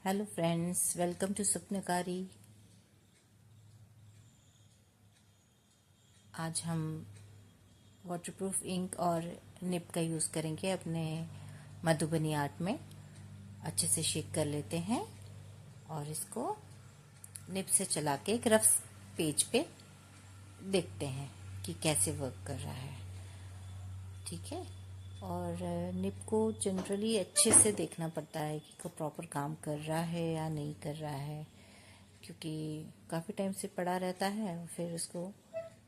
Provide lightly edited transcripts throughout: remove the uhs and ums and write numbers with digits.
Hello friends, welcome to Swapnakari. आज हम waterproof ink और निब का यूज़ करेंगे अपने मधुबनी आर्ट में। अच्छे से शेक कर लेते हैं और इसको निब से चला के एक रफ पेज पे देखते हैं कि कैसे वर्क कर रहा है। ठीक है। और निब को जनरली अच्छे से देखना पड़ता है कि प्रॉपर काम कर रहा है या नहीं कर रहा है, क्योंकि काफ़ी टाइम से पड़ा रहता है। फिर उसको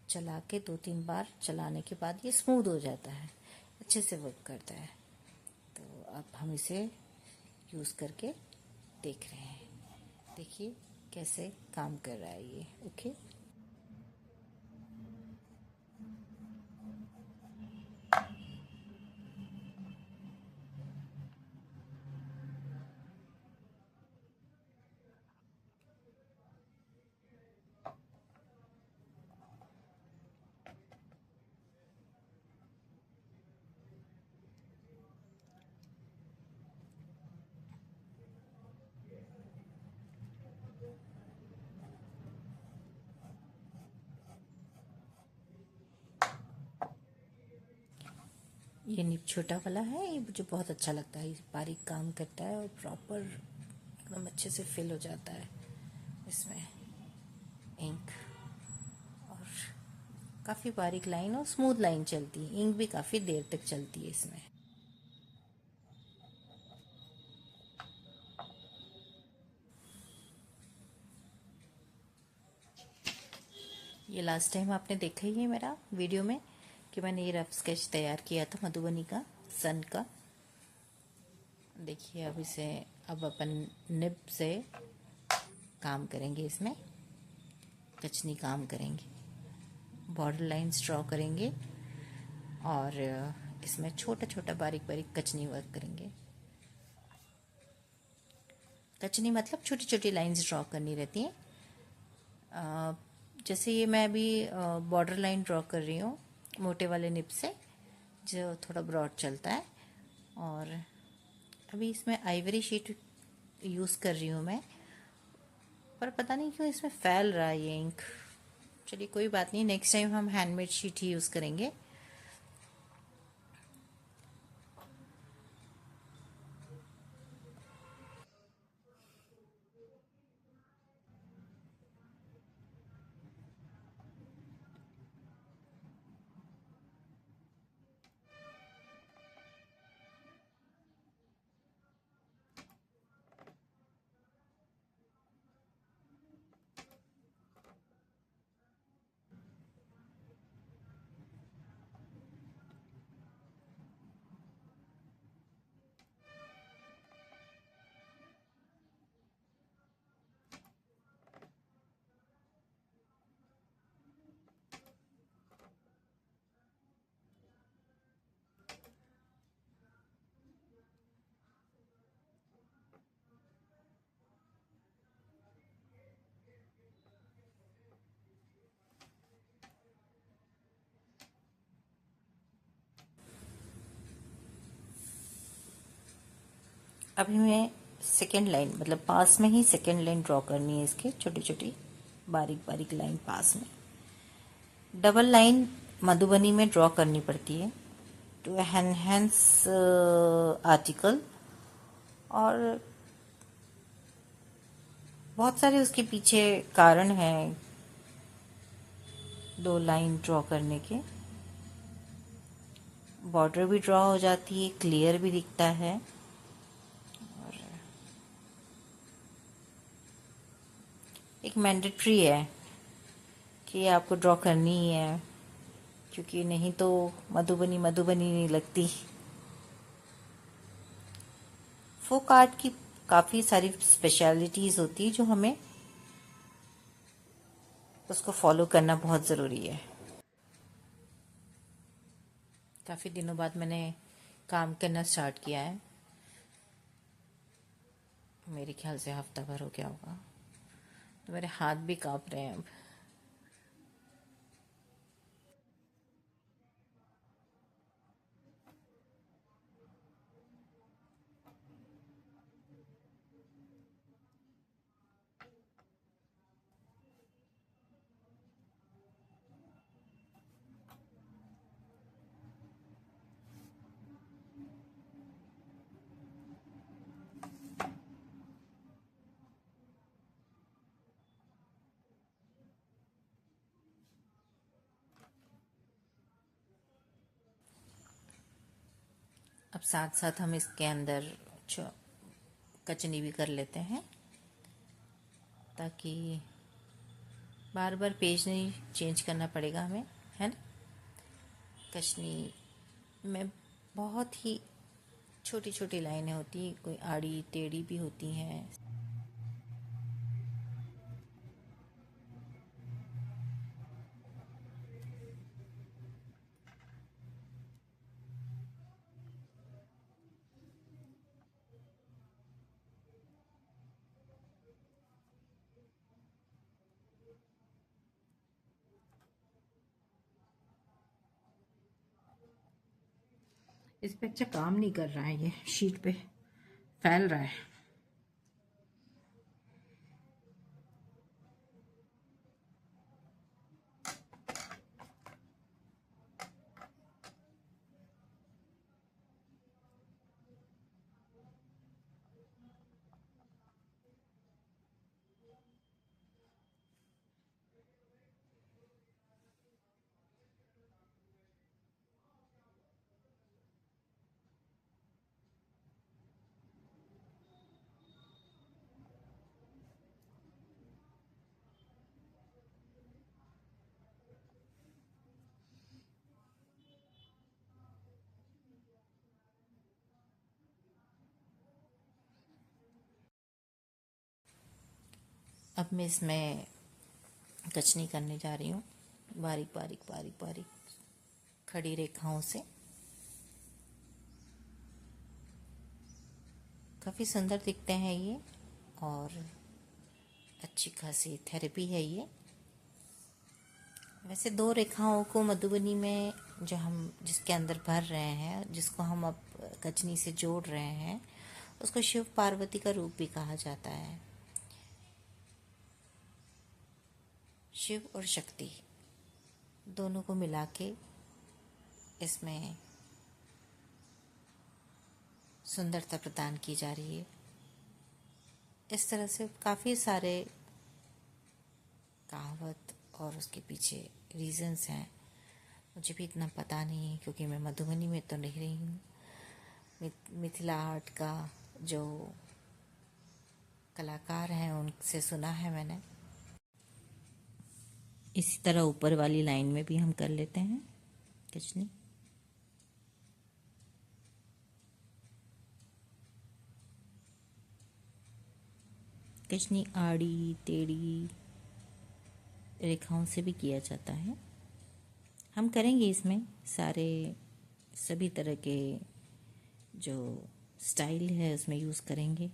चला के 2-3 बार चलाने के बाद ये स्मूथ हो जाता है, अच्छे से वर्क करता है। तो अब हम इसे यूज़ करके देख रहे हैं। देखिए कैसे काम कर रहा है ये। ओके। ये निब छोटा वाला है, ये मुझे बहुत अच्छा लगता है। ये बारीक काम करता है और प्रॉपर एकदम अच्छे से फिल हो जाता है इसमें इंक। और काफ़ी बारीक लाइन और स्मूथ लाइन चलती है। इंक भी काफ़ी देर तक चलती है इसमें। ये लास्ट टाइम आपने देखा ही है मेरा वीडियो में कि मैंने ये रफ स्केच तैयार किया था मधुबनी का, सन का। देखिए अब अपन निब से काम करेंगे, इसमें कचनी काम करेंगे, बॉर्डर लाइंस ड्रॉ करेंगे और इसमें छोटा छोटा बारीक बारीक कचनी वर्क करेंगे। कचनी मतलब छोटी छोटी लाइंस ड्रॉ करनी रहती हैं। जैसे ये मैं अभी बॉर्डर लाइन ड्रॉ कर रही हूँ मोटे वाले निब से, जो थोड़ा ब्रॉड चलता है। और अभी इसमें आइवरी शीट यूज़ कर रही हूँ मैं, पर पता नहीं क्यों इसमें फैल रहा है ये इंक। चलिए कोई बात नहीं, नेक्स्ट टाइम हम हैंडमेड शीट ही यूज़ करेंगे। अभी मैं सेकेंड लाइन, मतलब पास में ही सेकेंड लाइन ड्रॉ करनी है इसके, छोटी छोटी बारीक बारीक लाइन पास में। डबल लाइन मधुबनी में ड्रॉ करनी पड़ती है टू एनहेंस आर्टिकल। और बहुत सारे उसके पीछे कारण हैं दो लाइन ड्रॉ करने के। बॉर्डर भी ड्रॉ हो जाती है, क्लियर भी दिखता है। और एक मैंडेटरी है कि आपको ड्रॉ करनी ही है, क्योंकि नहीं तो मधुबनी मधुबनी नहीं लगती। फोक आर्ट की काफ़ी सारी स्पेशलिटीज़ होती है जो हमें उसको फॉलो करना बहुत ज़रूरी है। काफ़ी दिनों बाद मैंने काम करना स्टार्ट किया है, मेरे ख्याल से हफ्ता भर हो गया होगा। तो मेरे हाथ भी काँप रहे हैं अब। अब साथ साथ हम इसके अंदर कचनी भी कर लेते हैं, ताकि बार बार पेज नहीं चेंज करना पड़ेगा हमें, है ना। कचनी में बहुत ही छोटी छोटी लाइनें होती हैं, कोई आड़ी टेढ़ी भी होती हैं। इस पे अच्छा काम नहीं कर रहा है, ये शीट पे फैल रहा है। अब मैं इसमें कचनी करने जा रही हूँ, बारीक बारीक बारीक बारीक खड़ी रेखाओं से। काफ़ी सुंदर दिखते हैं ये, और अच्छी खासी थेरेपी है ये। वैसे 2 रेखाओं को मधुबनी में जो हम जिसके अंदर भर रहे हैं, जिसको हम अब कचनी से जोड़ रहे हैं, उसको शिव पार्वती का रूप भी कहा जाता है। शिव और शक्ति दोनों को मिला के इसमें सुंदरता प्रदान की जा रही है। इस तरह से काफ़ी सारे कहावत और उसके पीछे रीजंस हैं। मुझे भी इतना पता नहीं है, क्योंकि मैं मधुबनी में तो नहीं रही हूँ। मिथिला आर्ट का जो कलाकार हैं उनसे सुना है मैंने। इसी तरह ऊपर वाली लाइन में भी हम कर लेते हैं कचनी। कचनी आड़ी टेढ़ी रेखाओं से भी किया जाता है। हम करेंगे इसमें सभी तरह के जो स्टाइल है उसमें यूज़ करेंगे।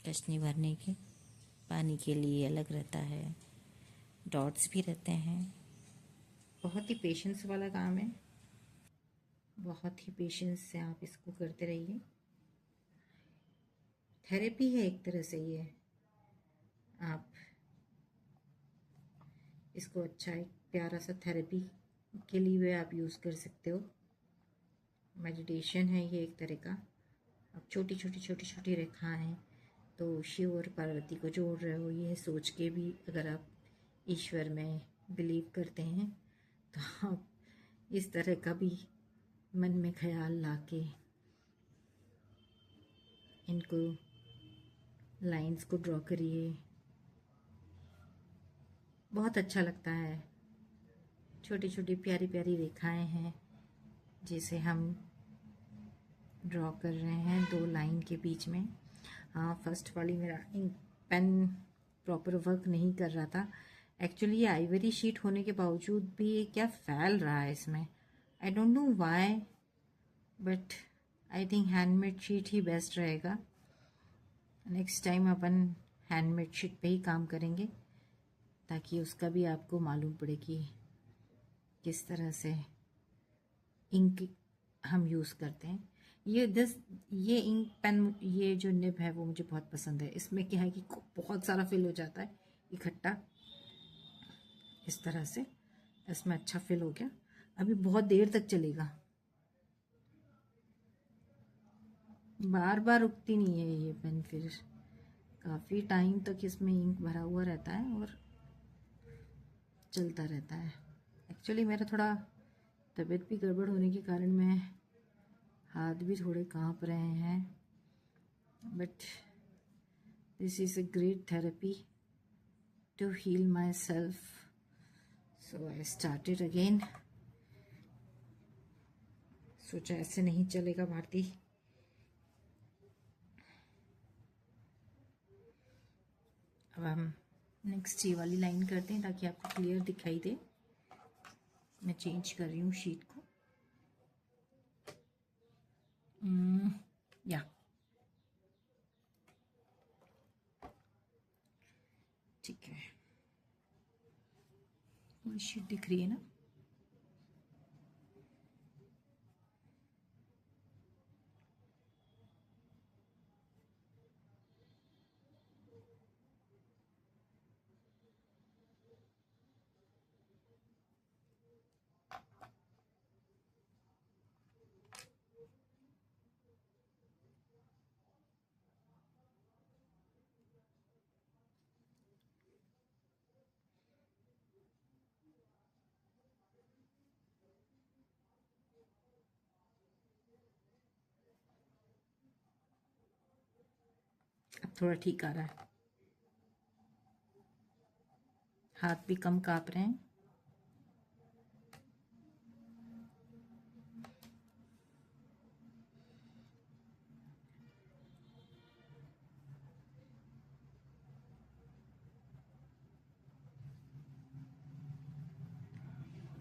कचनी भरने के पानी के लिए अलग रहता है, डॉट्स भी रहते हैं। बहुत ही पेशेंस वाला काम है, बहुत ही पेशेंस से आप इसको करते रहिए। थेरेपी है एक तरह से ये। आप इसको अच्छा एक प्यारा सा थेरेपी के लिए भी आप यूज़ कर सकते हो। मेडिटेशन है ये एक तरह का। अब छोटी छोटी छोटी छोटी रेखाएं हैं, तो शिव और पार्वती को जोड़ रहे हो, ये सोच के भी अगर आप ईश्वर में बिलीव करते हैं तो आप इस तरह का भी मन में ख्याल ला के इनको लाइंस को ड्रॉ करिए। बहुत अच्छा लगता है। छोटी छोटी प्यारी प्यारी रेखाएं हैं जिसे हम ड्रॉ कर रहे हैं 2 लाइन के बीच में। हाँ, फर्स्ट वाली मेरा इंक पेन प्रॉपर वर्क नहीं कर रहा था। एक्चुअली ये आइवरी शीट होने के बावजूद भी ये क्या फैल रहा है इसमें, I don't know why, but I think handmade sheet he best रहेगा। नेक्स्ट टाइम अपन हैंडमेड शीट पे ही काम करेंगे, ताकि उसका भी आपको मालूम पड़े कि किस तरह से इंक हम यूज़ करते हैं। ये इंक पेन, ये जो निब है वो मुझे बहुत पसंद है। इसमें क्या है कि बहुत सारा फिल हो जाता है इकट्ठा, इस तरह से इसमें अच्छा फिल हो गया। अभी बहुत देर तक चलेगा, बार बार रुकती नहीं है ये पेन, फिर काफ़ी टाइम तक इसमें इंक भरा हुआ रहता है और चलता रहता है। एक्चुअली मेरा थोड़ा तबीयत भी गड़बड़ होने के कारण मैं हाथ भी थोड़े कांप रहे हैं, but this is a great therapy to heal myself. So I started again. सोचा ऐसे नहीं चलेगा भारती. अब हम नेक्स्ट ये वाली लाइन करते हैं ताकि आपको क्लियर दिखाई दे. मैं चेंज कर रही हूँ शीट को. या ठीक है, पूरी शीट दिख रही है ना. अब थोड़ा ठीक आ रहा है. हाथ भी कम काँप रहे हैं.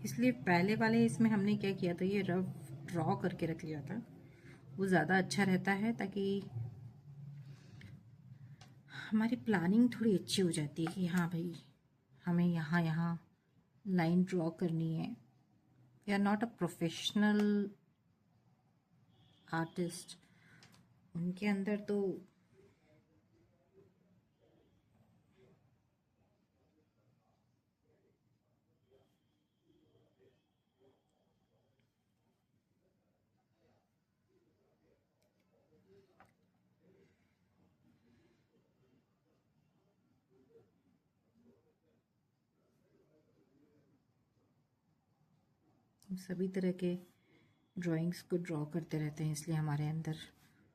इसलिए पहले वाले इसमें हमने क्या किया था, ये रफ ड्रॉ करके रख लिया था. वो ज़्यादा अच्छा रहता है ताकि हमारी प्लानिंग थोड़ी अच्छी हो जाती है कि हाँ भाई हमें यहाँ यहाँ लाइन ड्रॉ करनी है. We are not a professional artist. उनके अंदर तो हम सभी तरह के ड्राइंग्स को ड्रॉ करते रहते हैं, इसलिए हमारे अंदर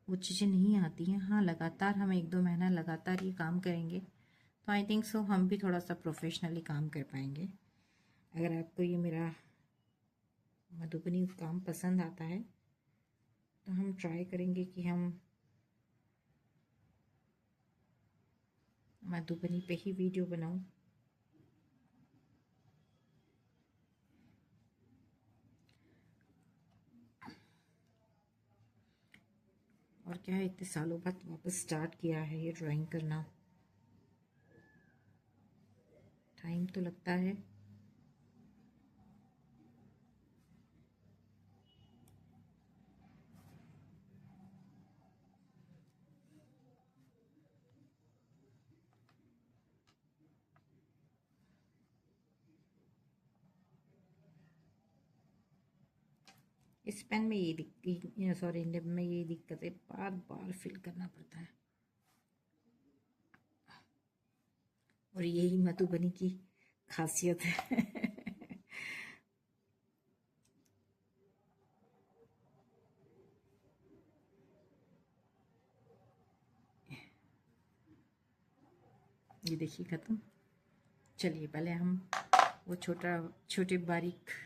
वो चीज़ें नहीं आती हैं. हाँ, लगातार हम 1-2 महीना लगातार ये काम करेंगे तो आई थिंक सो हम भी थोड़ा सा प्रोफेशनली काम कर पाएंगे. अगर आपको ये मेरा मधुबनी काम पसंद आता है तो हम ट्राई करेंगे कि हम मधुबनी पे ही वीडियो बनाऊं. और क्या है, इतने सालों बाद वापस स्टार्ट किया है ये ड्राइंग करना. टाइम तो लगता है. इस पेन में ये सॉरी निब में ये दिक्कत है, बार बार फिल करना पड़ता है. और यही मधुबनी की खासियत है. ये देखिए ख़त्म. चलिए पहले हम वो छोटे बारीक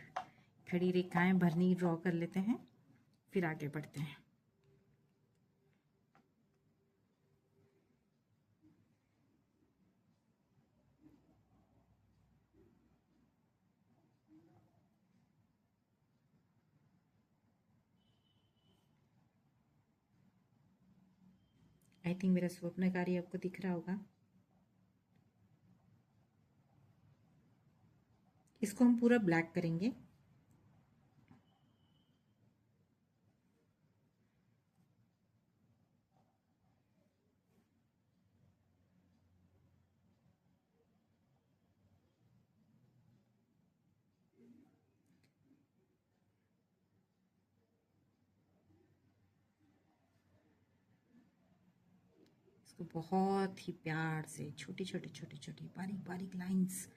खड़ी रेखाएं भरनी ड्रॉ कर लेते हैं, फिर आगे बढ़ते हैं. आई थिंक मेरा स्वप्नकारी आपको दिख रहा होगा. इसको हम पूरा ब्लैक करेंगे. इसको बहुत ही प्यार से छोटी छोटी बारीक बारीक लाइंस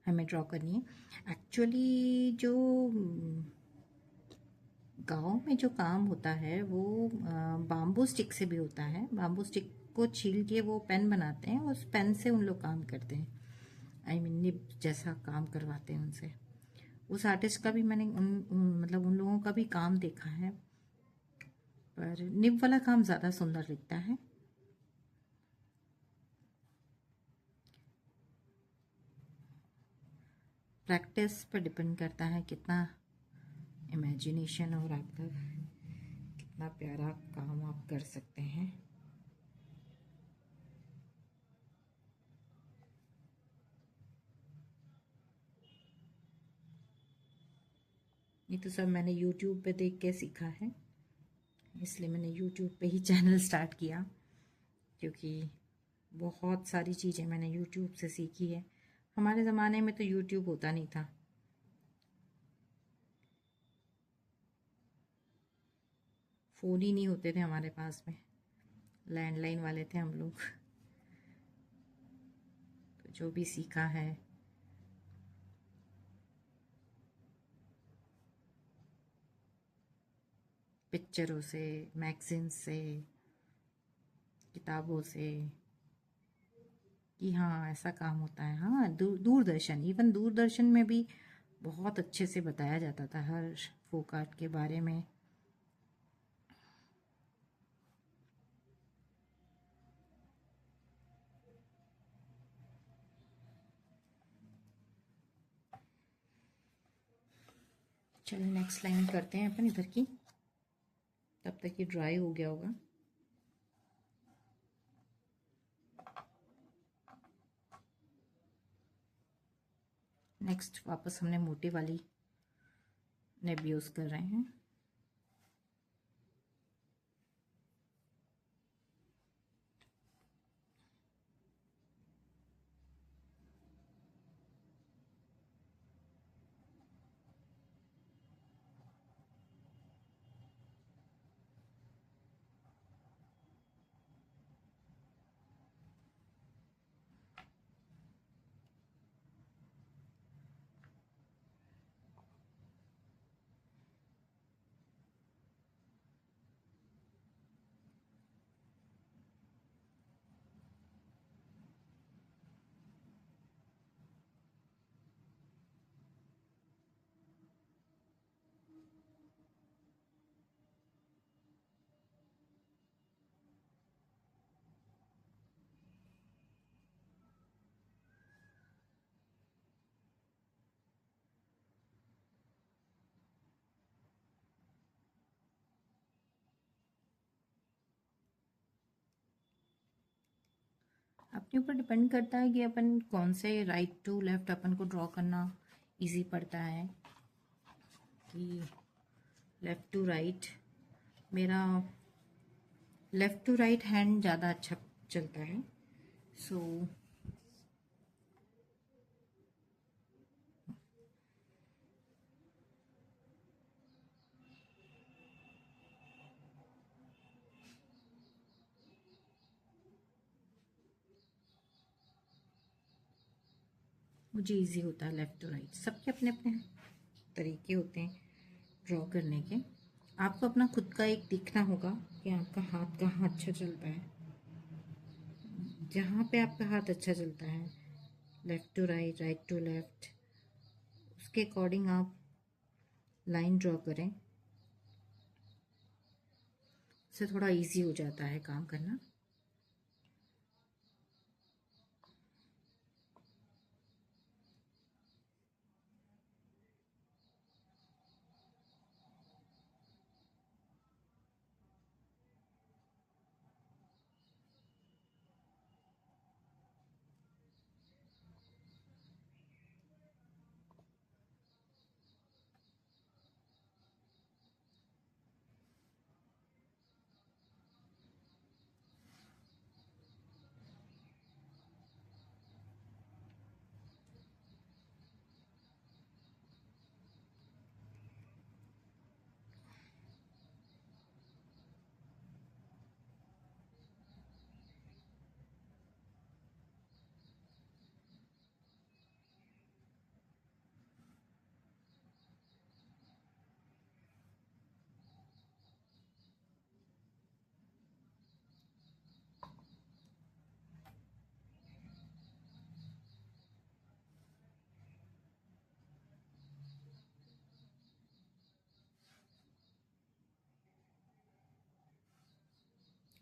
हमें ड्रॉ करनी है. एक्चुअली जो गाँव में जो काम होता है वो बाम्बू स्टिक से भी होता है। बाम्बू स्टिक को छील के वो पेन बनाते हैं, उस पेन से उन लोग काम करते हैं। आई मीन निब जैसा काम करवाते हैं उनसे। उस आर्टिस्ट का भी मैंने मतलब उन लोगों का भी काम देखा है, पर निब वाला काम ज़्यादा सुंदर दिखता है। प्रैक्टिस पर डिपेंड करता है कितना इमेजिनेशन और आपका कितना प्यारा काम आप कर सकते हैं। ये तो सब मैंने YouTube पे देख के सीखा है, इसलिए मैंने YouTube पे ही चैनल स्टार्ट किया, क्योंकि बहुत सारी चीज़ें मैंने YouTube से सीखी है। हमारे ज़माने में तो YouTube होता नहीं था। फ़ोन ही नहीं होते थे हमारे पास में, लैंडलाइन वाले थे हम लोग। तो जो भी सीखा है पिक्चरों से, मैगज़ीन से, किताबों से, कि हाँ ऐसा काम होता है। हाँ, दूरदर्शन, इवन दूरदर्शन में भी बहुत अच्छे से बताया जाता था हर फोक आर्ट के बारे में। चलिए नेक्स्ट लाइन करते हैं अपन इधर की, तब तक ये ड्राई हो गया होगा। नेक्स्ट वापस हमने मोटी वाली नेब यूज़ कर रहे हैं। अपने ऊपर डिपेंड करता है कि अपन कौन से राइट टू लेफ्ट अपन को ड्रॉ करना इजी पड़ता है, कि लेफ़्ट टू राइट। मेरा लेफ़्ट टू राइट हैंड ज़्यादा अच्छा चलता है, सो मुझे इजी होता है लेफ़्ट टू राइट। सबके अपने अपने तरीके होते हैं ड्रॉ करने के। आपको अपना खुद का एक दिखना होगा कि आपका हाथ कहाँ अच्छा चलता है। जहाँ पे आपका हाथ अच्छा चलता है, left to right, right to left, उसके अकॉर्डिंग आप लाइन ड्रॉ करें, उससे थोड़ा इजी हो जाता है काम करना।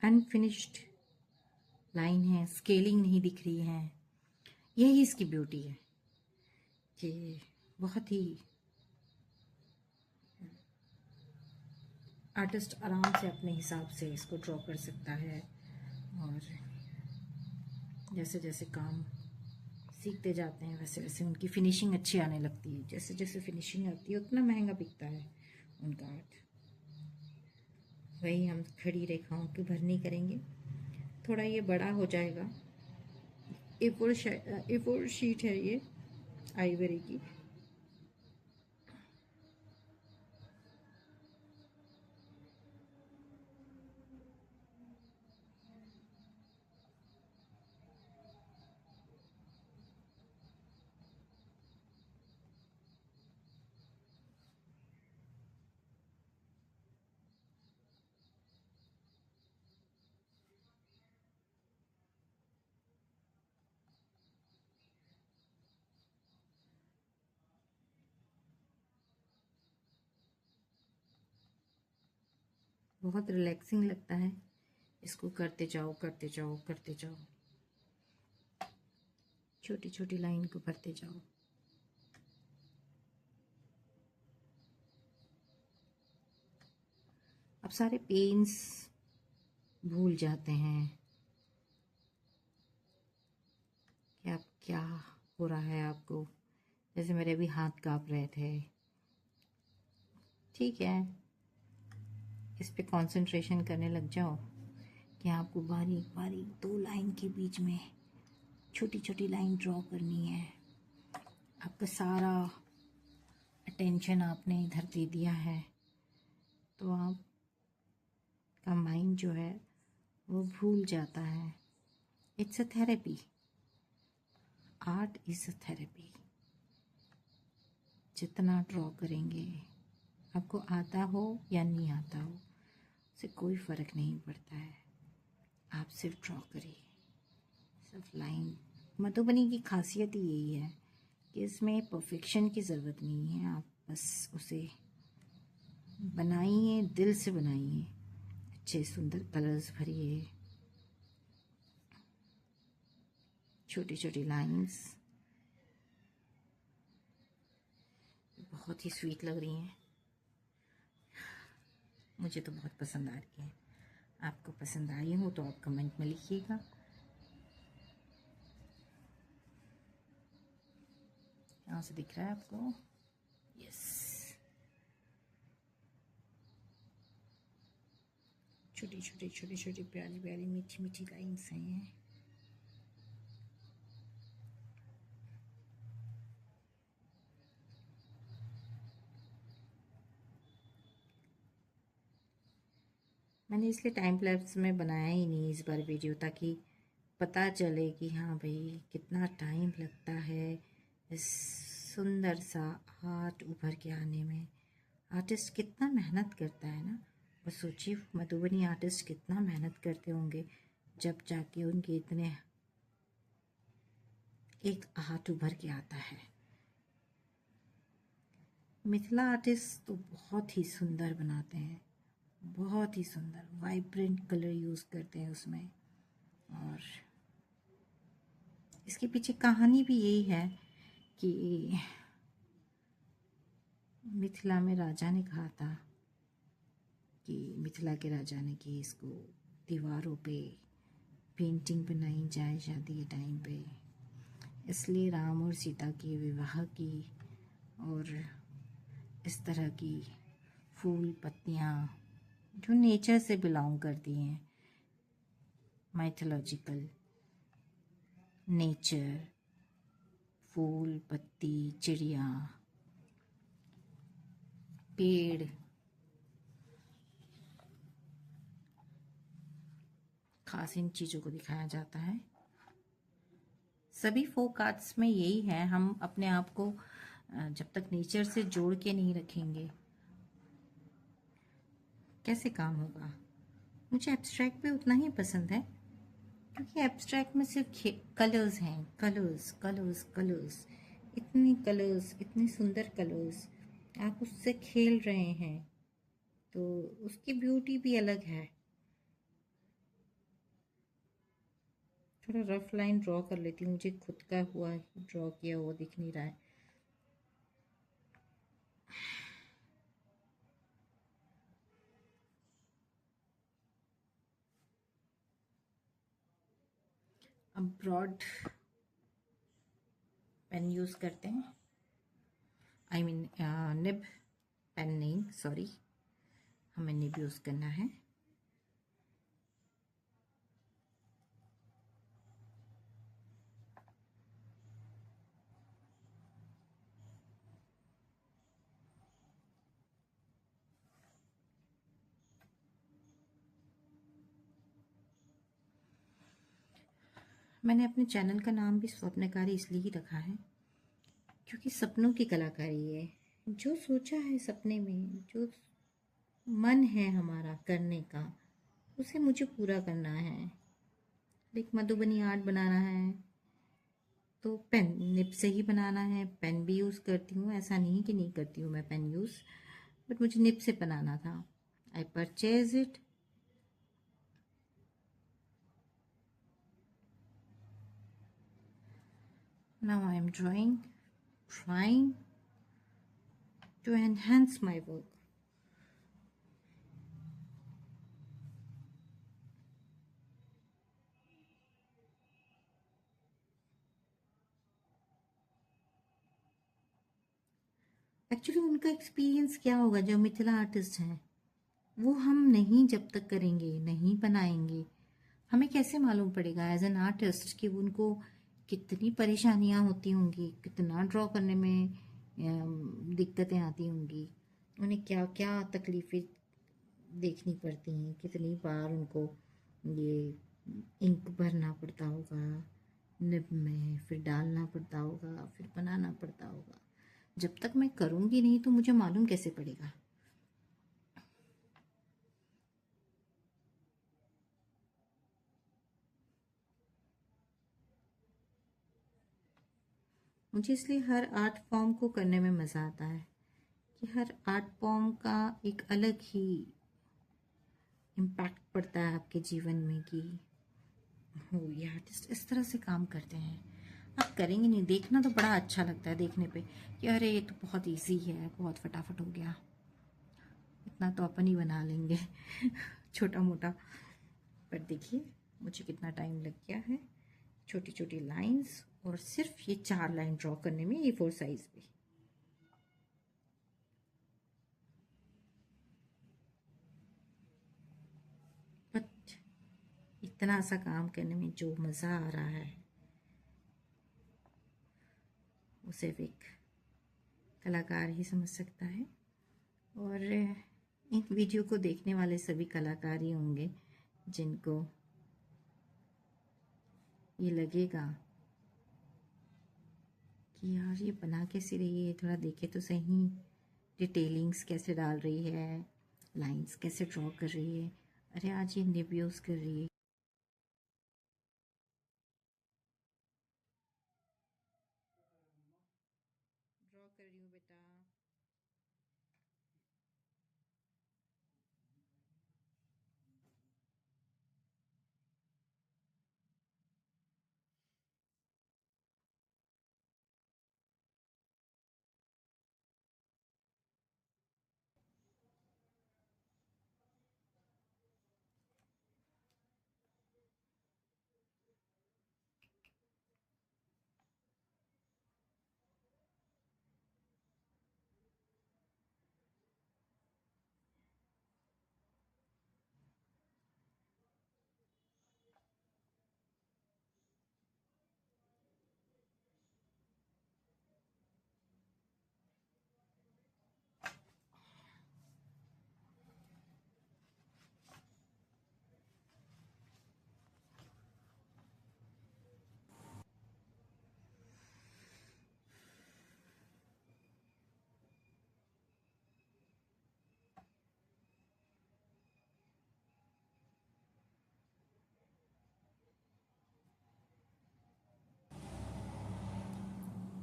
अनफिनिश्ड लाइन है, स्केलिंग नहीं दिख रही है। यही इसकी ब्यूटी है कि बहुत ही आर्टिस्ट आराम से अपने हिसाब से इसको ड्रॉ कर सकता है। और जैसे जैसे काम सीखते जाते हैं वैसे वैसे उनकी फिनिशिंग अच्छी आने लगती है। जैसे जैसे फिनिशिंग आती है उतना महंगा बिकता है उनका आर्ट। वही हम खड़ी रेखाओं की भरनी करेंगे। थोड़ा ये बड़ा हो जाएगा। A4 शीट है ये आइवरी की। बहुत रिलैक्सिंग लगता है इसको करते जाओ करते जाओ करते जाओ। छोटी छोटी लाइन को भरते जाओ। अब सारे पेन्स भूल जाते हैं कि आप क्या हो रहा है आपको। जैसे मेरे भी हाथ कांप रहे थे। ठीक है, इस पे कंसंट्रेशन करने लग जाओ कि आपको बारीक बारीक 2 लाइन के बीच में छोटी छोटी लाइन ड्रॉ करनी है। आपका सारा अटेंशन आपने इधर दे दिया है तो आपका माइंड जो है वो भूल जाता है। It's a therapy. Art is a therapy. जितना ड्रॉ करेंगे, आपको आता हो या नहीं आता हो उससे कोई फ़र्क नहीं पड़ता है। आप सिर्फ ड्रॉ करिए, सिर्फ लाइन। मधुबनी की खासियत ही यही है कि इसमें परफेक्शन की ज़रूरत नहीं है। आप बस उसे बनाइए, दिल से बनाइए, अच्छे सुंदर कलर्स भरिए, छोटी छोटी लाइंस। बहुत ही स्वीट लग रही हैं। मुझे तो बहुत पसंद आ रही है। आपको पसंद आई हो तो आप कमेंट में लिखिएगा। यहाँ से दिख रहा है आपको? यस। छोटी छोटी छोटी छोटी प्यारी प्यारी मीठी मीठी लाइन्स हैं ये। मैंने इसलिए टाइम लैप्स में बनाया ही नहीं इस बार वीडियो, ताकि पता चले कि हाँ भाई कितना टाइम लगता है इस सुंदर सा आर्ट उभर के आने में। आर्टिस्ट कितना मेहनत करता है ना। बस सोचिए मधुबनी आर्टिस्ट कितना मेहनत करते होंगे जब जाके उनके इतने एक आर्ट उभर के आता है। मिथिला आर्टिस्ट तो बहुत ही सुंदर बनाते हैं, बहुत ही सुंदर वाइब्रेंट कलर यूज़ करते हैं उसमें। और इसके पीछे कहानी भी यही है कि मिथिला में राजा ने कहा था कि मिथिला के राजा ने कि इसको दीवारों पे पेंटिंग बनाई जाए शादी के टाइम पे। इसलिए राम और सीता के विवाह की और इस तरह की फूल पत्तियाँ जो नेचर से बिलोंग करती हैं, माइथोलॉजिकल नेचर, फूल पत्ती, चिड़िया, पेड़, खास इन चीज़ों को दिखाया जाता है। सभी फोक आर्ट्स में यही है। हम अपने आप को जब तक नेचर से जोड़ के नहीं रखेंगे कैसे काम होगा। मुझे एब्स्ट्रैक्ट भी उतना ही पसंद है क्योंकि एब्स्ट्रैक्ट में सिर्फ कलर्स हैं, कलर्स कलर्स कलर्स, इतने कलर्स, इतने सुंदर कलर्स। आप उससे खेल रहे हैं तो उसकी ब्यूटी भी अलग है। थोड़ा रफ लाइन ड्रॉ कर लेती हूँ, मुझे खुद का हुआ ड्रॉ किया हुआ दिख नहीं रहा है। अब ब्रॉड पेन यूज़ करते हैं, आई मीन निब पेन नहीं, सॉरी, हमें निब यूज़ करना है। मैंने अपने चैनल का नाम भी स्वप्नकारी इसलिए ही रखा है क्योंकि सपनों की कलाकारी है। जो सोचा है सपने में, जो मन है हमारा करने का, उसे मुझे पूरा करना है। एक मधुबनी आर्ट बनाना है तो पेन निब से ही बनाना है। पेन भी यूज़ करती हूँ, ऐसा नहीं कि नहीं करती हूँ मैं पेन यूज़, बट मुझे निब से बनाना था। I purchase it. Now I am drawing, trying to enhance my work. Actually उनका एक्सपीरियंस क्या होगा जो मिथिला आर्टिस्ट हैं, वो हम नहीं जब तक करेंगे, नहीं बनाएंगे, हमें कैसे मालूम पड़ेगा एज एन आर्टिस्ट कि उनको कितनी परेशानियां होती होंगी, कितना ड्रॉ करने में दिक्कतें आती होंगी, उन्हें क्या क्या तकलीफ़ें देखनी पड़ती हैं, कितनी बार उनको ये इंक भरना पड़ता होगा निब में, फिर डालना पड़ता होगा, फिर बनाना पड़ता होगा। जब तक मैं करूँगी नहीं तो मुझे मालूम कैसे पड़ेगा। मुझे इसलिए हर आर्ट फॉर्म को करने में मज़ा आता है कि हर आर्ट फॉर्म का एक अलग ही इम्पैक्ट पड़ता है आपके जीवन में कि हो ये आर्टिस्ट इस तरह से काम करते हैं। आप करेंगे नहीं, देखना तो बड़ा अच्छा लगता है देखने पे कि अरे ये तो बहुत इजी है, बहुत फटाफट हो गया, इतना तो अपन ही बना लेंगे छोटा मोटा। पर देखिए मुझे कितना टाइम लग गया है, छोटी छोटी लाइंस, और सिर्फ ये 4 लाइन ड्रॉ करने में A4 साइज पे। बट इतना सा काम करने में जो मज़ा आ रहा है वो सिर्फ एक कलाकार ही समझ सकता है, और इन वीडियो को देखने वाले सभी कलाकार ही होंगे जिनको ये लगेगा कि यार ये बना कैसे रही है, थोड़ा देखे तो सही, डिटेलिंग्स कैसे डाल रही है, लाइंस कैसे ड्रॉ कर रही है, अरे आज ये निब यूज़ कर रही है। ड्रॉ कर रही हूँ बेटा।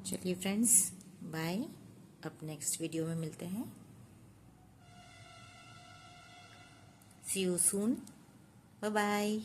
चलिए फ्रेंड्स, बाय, अब नेक्स्ट वीडियो में मिलते हैं। सी यू सून, बाय बाय।